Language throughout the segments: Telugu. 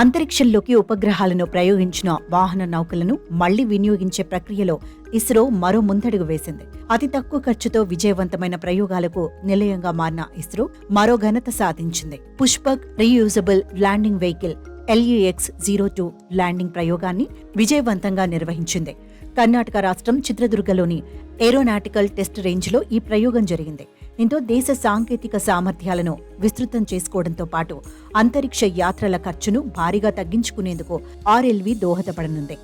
అంతరిక్షంలోకి ఉపగ్రహాలను ప్రయోగించిన వాహన నౌకలను మళ్లీ వినియోగించే ప్రక్రియలో ఇస్రో మరో ముందడుగు వేసింది. అతి తక్కువ ఖర్చుతో విజయవంతమైన ప్రయోగాలకు నిలయంగా మారిన ఇస్రో మరో ఘనత సాధించింది. Pushpak reusable landing vehicle LUX-02 landing ప్రయోగాన్ని విజయవంతంగా నిర్వహించింది. కర్ణాటక రాష్ట్రం చిత్రదుర్గలోని ఏరోనాటికల్ టెస్ట్ రేంజ్లో ఈ ప్రయోగం జరిగింది. దీంతో దేశ సాంకేతిక సామర్థ్యాలను విస్తృతం చేసుకోవడంతో పాటు అంతరిక్ష యాత్రల ఖర్చును భారీగా తగ్గించుకునేందుకు RLV దోహదపడనుంది.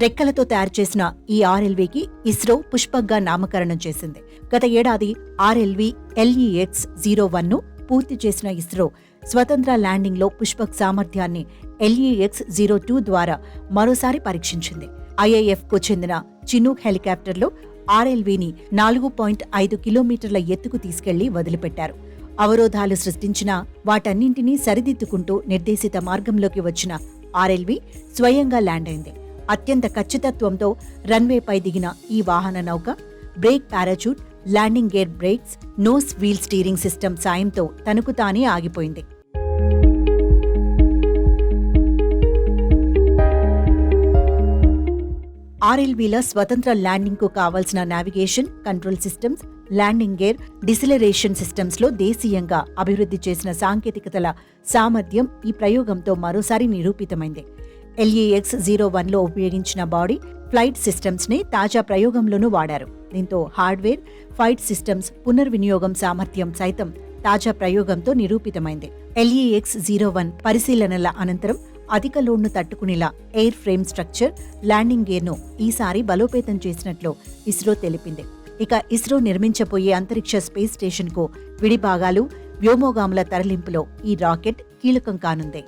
రెక్కలతో తయారు చేసిన ఈ RLVకి ఇస్రో పుష్పక్గా నామకరణం చేసింది. గత ఏడాది RLV LEX-01ను పూర్తి చేసిన ఇస్రో స్వతంత్ర ల్యాండింగ్లో పుష్పక్ సామర్థ్యాన్ని LEX-02 ద్వారా మరోసారి పరీక్షించింది. IIF-కు చెందిన చినూక్ హెలికాప్టర్లో RLVని 4.5 కిలోమీటర్ల ఎత్తుకు తీసుకెళ్లి వదిలిపెట్టారు. అవరోధాలు సృష్టించినా వాటన్నింటినీ సరిదిద్దుకుంటూ నిర్దేశిత మార్గంలోకి వచ్చిన RLV స్వయంగా ల్యాండ్ అయింది. అత్యంత ఖచ్చితత్వంతో రన్వేపై దిగిన ఈ వాహన నౌక brake parachute, landing gear brakes, nose wheel steering system సాయంతో తనకు తానే ఆగిపోయింది. RLVల స్వతంత్ర ల్యాండింగ్కు కావాల్సిన navigation, control systems, landing gear, deceleration సిస్టమ్స్లో దేశీయంగా అభివృద్ధి చేసిన సాంకేతికతల సామర్థ్యం ఈ ప్రయోగంతో మరోసారి నిరూపితమైంది. LEX-01లో ఉపయోగించిన బాడీ, ఫ్లైట్ సిస్టమ్స్ని తాజా ప్రయోగంలోనూ వాడారు. దీంతో హార్డ్వేర్, ఫైట్ సిస్టమ్స్ పునర్వినియోగం సామర్థ్యం సైతం తాజా ప్రయోగంతో నిరూపితమైంది. LEX-01 పరిశీలనల అనంతరం అధిక లోడ్ను తట్టుకునేలా ఎయిర్ ఫ్రేమ్ స్ట్రక్చర్, ల్యాండింగ్ గేర్ను ఈసారి బలోపేతం చేసినట్లు ఇస్రో తెలిపింది. ఇక ఇస్రో నిర్మించబోయే అంతరిక్ష స్పేస్ స్టేషన్కు విడి భాగాలు, వ్యోమగాముల తరలింపులో ఈ రాకెట్ కీలకం కానుంది.